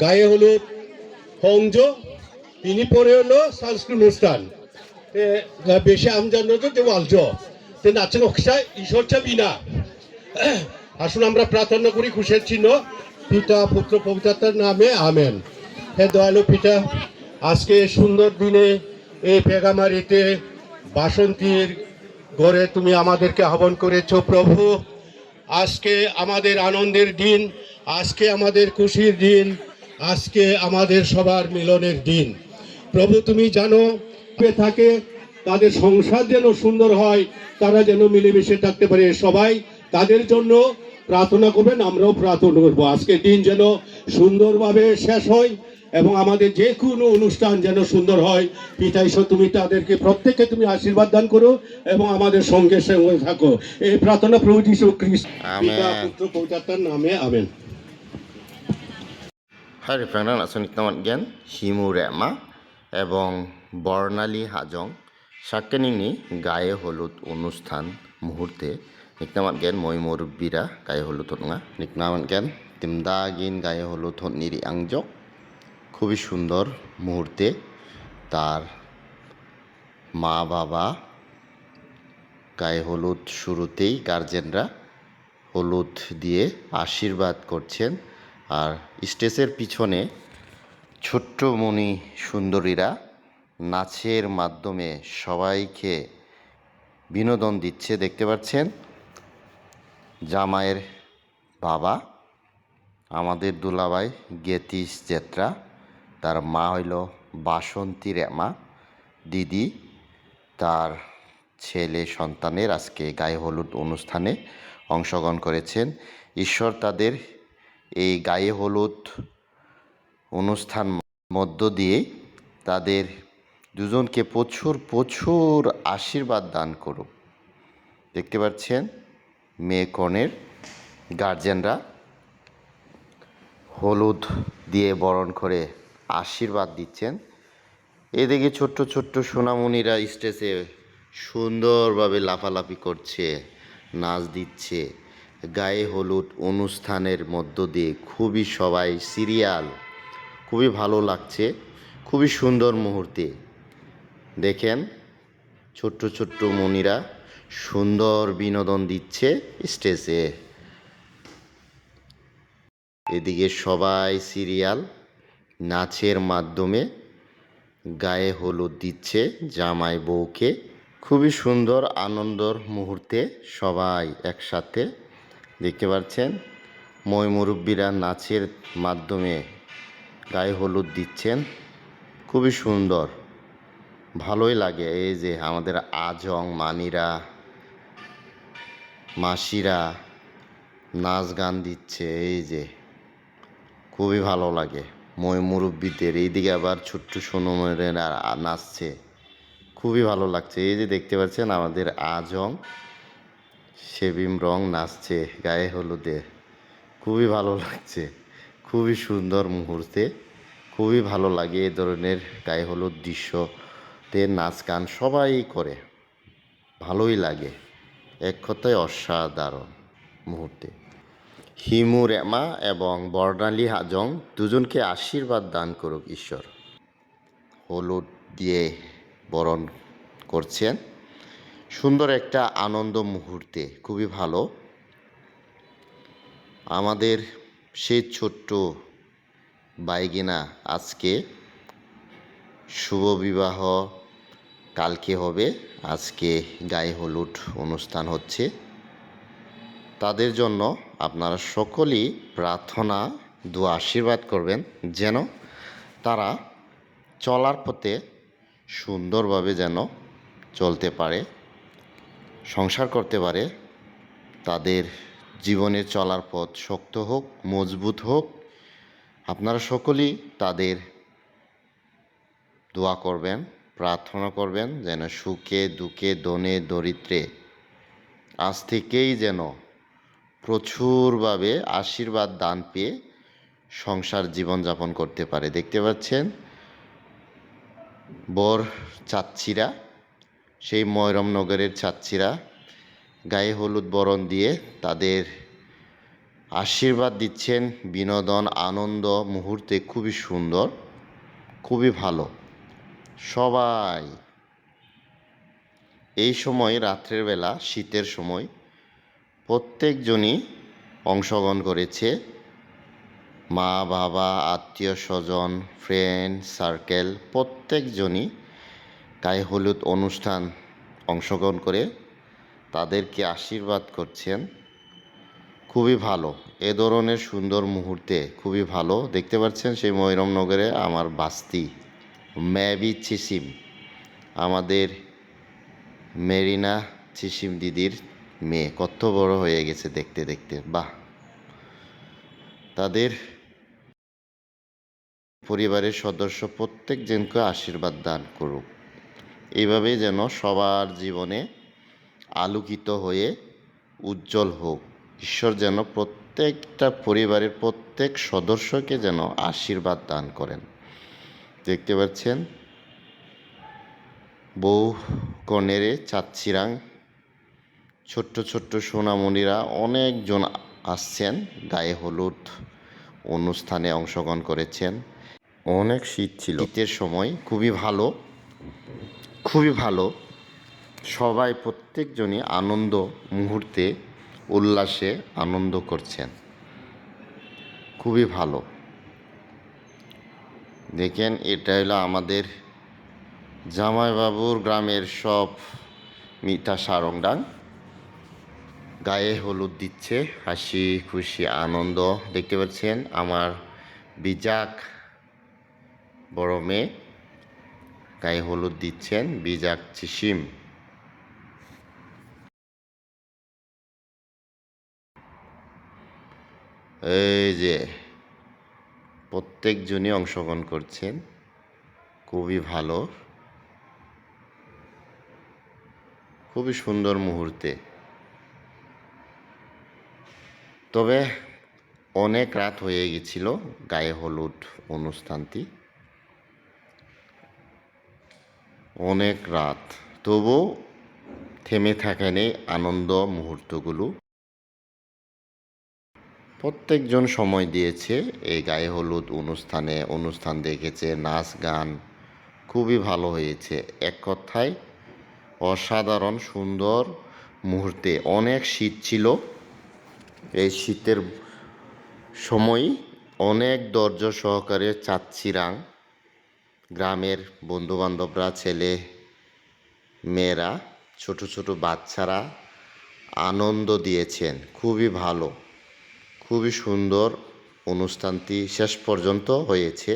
গায়ে হলুদ হংজ তিনি পরে হলো সাংস্কৃতিক অনুষ্ঠান বেশি আমজানো তো ওয়ালজ নাচেন অক্ষা ঈশ্বরটা বিনা আসুন আমরা প্রার্থনা করি খুশের চিহ্ন পিতা পুত্র পবিত্রাত্মার নামে আমেন। হে দয়ালু পিতা, আজকে সুন্দর দিনে এই পেগামারিতে বাসন্তীর ঘরে তুমি আমাদেরকে আহ্বান করেছো প্রভু। আজকে আমাদের আনন্দের দিন, আজকে আমাদের খুশির দিন, আজকে আমাদের সবার মিলনের দিন। প্রভু তুমি জানো থাকে তাদের সংসার যেন সুন্দর হয়, তারা যেন মিলেমিশে থাকতে পারে সবাই, তাদের জন্য প্রার্থনা করবেন। আমরাও প্রার্থনা করবো আজকের দিন যেন সুন্দরভাবে শেষ হয় এবং আমাদের যে কোনো অনুষ্ঠান যেন সুন্দর হয়। পিতা ঈশ্বর তুমি তাদেরকে প্রত্যেককে তুমি আশীর্বাদ দান করো এবং আমাদের সঙ্গে সঙ্গে থাকো। এই প্রার্থনা প্রভু যীশু খ্রিস্ট পিতা পুত্র পবিত্রাত্মার নামে amen. Hari Prangdan Asonik Tamat Gen Himu Rema এবং বর্ণালী হাজং সাক্কেনিংনি গায়ে হলুদ অনুষ্ঠান মুহূর্তে নিকনামান গেন মই মুরব্বীরা গায়ে হলুদ হনঙা নিকনামান গেন তিমদাগিন গায়ে হলুদ হনিরি আংজক খুবই সুন্দর মুহূর্তে তার মা বাবা গায়ে হলুদ শুরুতেই গার্জেনরা হলুদ দিয়ে আশীর্বাদ করছেন আর স্টেজের পিছনে ছোট্ট মণি সুন্দরীরা নাচের মাধ্যমে সবাইকে বিনোদন দিচ্ছে দেখতে পাচ্ছেন। জামাইয়ের বাবা আমাদের দুলাভাই গেতিস জেত্রা, তার মা হইল বাসন্তী রেমা দিদি, তার ছেলে সন্তানের আজকে গায়ে হলুদ অনুষ্ঠানে অংশগ্রহণ করেছেন। ঈশ্বর তাদের এই গায়ে হলুদ অনুষ্ঠান মধ্য দিয়ে তাদের দুজনকে প্রচুর প্রচুর আশীর্বাদ দান করুক। দেখতে পাচ্ছেন মেয়ে কনের গার্জেনরা হলুদ দিয়ে বরণ করে আশীর্বাদ দিচ্ছেন। এদিকে ছোট্ট ছোট্ট সোনামণিরা স্টেজে সুন্দরভাবে লাফালাফি করছে, নাচ দিচ্ছে। গায়ে হলুদ অনুষ্ঠানের মধ্য দিয়ে খুবই সবাই সিরিয়াল, খুবই ভালো লাগছে, খুবই সুন্দর মুহূর্তে। দেখেন ছোট্ট ছোট্ট মণিরা সুন্দর বিনোদন দিচ্ছে স্টেজে। এদিকে সবাই সিরিয়াল নাচের মাধ্যমে গায়ে হলুদ দিচ্ছে জামাই বউকে। খুবই সুন্দর আনন্দর মুহূর্তে সবাই একসাথে দেখতে পাচ্ছেন। মই মুরব্বীরা নাচের মাধ্যমে গায়ে হলুদ দিচ্ছেন, খুবই সুন্দর, ভালোই লাগে। এই যে আমাদের আজং মানিরা মাসিরা নাচ গান দিচ্ছে, এই যে খুবই ভালো লাগে মই মুরব্বীদের। এইদিকে আবার ছোট্ট সোনমরেরা নাচছে, খুবই ভালো লাগছে। এই যে দেখতে পাচ্ছেন আমাদের আজং সেবিম রং নাচছে গায়ে হলুদে, খুবই ভালো লাগছে, খুবই সুন্দর মুহূর্তে, খুবই ভালো লাগে এই ধরনের গায়ে হলুদ দৃশ্যতে নাচ গান সবাই করে, ভালোই লাগে। এক কথায় অসাধারণ মুহূর্তে। হিমু রেমা এবং বর্ণালী হাজং দুজনকে আশীর্বাদ দান করুক ঈশ্বর। হলুদ দিয়ে বরণ করছেন, সুন্দর একটা আনন্দ মুহূর্তে, খুবই ভালো। আমাদের সেই ছোট্ট বাইগিনা আজকে শুভ বিবাহ কালকে হবে, আজকে গায়ে হলুদ অনুষ্ঠান হচ্ছে। তাদের জন্য আপনারা সকলেই প্রার্থনা দোয়া আশীর্বাদ করবেন যেন তারা চলার পথে সুন্দরভাবে যেন চলতে পারে, সংসার করতে পারে, তাদের জীবনের চলার পথ শক্ত হোক, মজবুত হোক। আপনারা সকলেই তাদের দোয়া করবেন, প্রার্থনা করবেন যেন সুখে দুঃখে ধনে দরিদ্রে আজ থেকেই যেন প্রচুরভাবে আশীর্বাদ দান পেয়ে সংসার জীবনযাপন করতে পারে। দেখতে পাচ্ছেন বর চাচ্ছিরা, সেই ময়রমনগরের চাচ্ছিরা গায়ে হলুদ বরণ দিয়ে তাদের আশীর্বাদ দিচ্ছেন, বিনোদন আনন্দ মুহূর্তে খুবই সুন্দর, খুবই ভালো। সবাই এই সময় রাত্রের বেলা, শীতের সময় প্রত্যেকজনই অংশগ্রহণ করেছে। মা বাবা, আত্মীয় স্বজন, ফ্রেন্ড সার্কেল প্রত্যেকজনই গায়ে হলুদ অনুষ্ঠান অংশগ্রহণ করে তাদেরকে আশীর্বাদ করছেন। খুবই ভালো, এ ধরনের সুন্দর মুহূর্তে খুবই ভালো। দেখতে পাচ্ছেন সেই ময়রমনগরে আমার বাস্তি ম্যাবি চিসিম, আমাদের মেরিনা চিসিম দিদির মেয়ে কত বড় হয়ে গেছে দেখতে দেখতে। বাহ, তাদের পরিবারের সদস্য প্রত্যেকজনকে আশীর্বাদ দান করুক। এইভাবেই যেন সবার জীবনে আলোকিত হয়ে উজ্জ্বল হোক। ঈশ্বর যেন প্রত্যেকটা পরিবারের প্রত্যেক সদস্যকে যেন আশীর্বাদ দান করেন। দেখতে পাচ্ছেন বউ কনেরে চাচ্ছিরাং, ছোট্ট ছোট্ট সোনামণিরা অনেকজন আসছেন, গায়ে হলুদ অনুষ্ঠানে অংশগ্রহণ করেছেন। অনেক শীত ছিল, শীতের সময় খুবই ভালো, খুবই ভালো। সবাই প্রত্যেকজনই আনন্দ মুহূর্তে উল্লাসে আনন্দ করছেন, খুবই ভালো। দেখেন এটা হলো আমাদের জামাইবাবুর গ্রামের সব মিঠা সারংডাং, গায়ে হলুদ দিচ্ছে, হাসি খুশি আনন্দ। দেখতে পাচ্ছেন আমার বিজাক বড় মেয়ে গায়ে হলুদ দিচ্ছেন, বিজাক চিসিম। এই যে প্রত্যেকজনই অংশগ্রহণ করছেন, খুবই ভালো, খুবই সুন্দর মুহূর্তে। তবে অনেক রাত হয়ে গেছিল গায়ে হলুদ অনুষ্ঠানটি, অনেক রাত, তবু থেমে থাকেনি আনন্দ মুহূর্তগুলো। প্রত্যেকজন সময় দিয়েছে এই গায়ে হলুদ অনুষ্ঠান দেখেছে, নাচ গান খুবই ভালো হয়েছে। এক কথায় অসাধারণ সুন্দর মুহূর্তে। অনেক শীত ছিল, এই শীতের সময় অনেক ধৈর্য সহকারে চাচ্ছিরাং গ্রামের বন্ধুবান্ধবরা, ছেলে মেয়েরা, ছোট ছোট বাচ্চারা আনন্দ দিয়েছেন। খুবই ভালো, খুবই সুন্দর অনুষ্ঠানটি শেষ পর্যন্ত হয়েছে।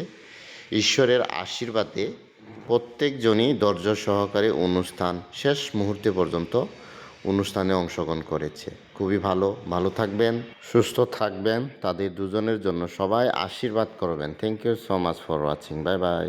ঈশ্বরের আশীর্বাদে প্রত্যেকজনই ধৈর্য সহকারে অনুষ্ঠান শেষ মুহূর্তে পর্যন্ত অনুষ্ঠানে অংশগ্রহণ করেছে। খুবই ভালো, ভালো থাকবেন, সুস্থ থাকবেন। তাদের দুজনের জন্য সবাই আশীর্বাদ করবেন। Thank you so much for watching. Bye by.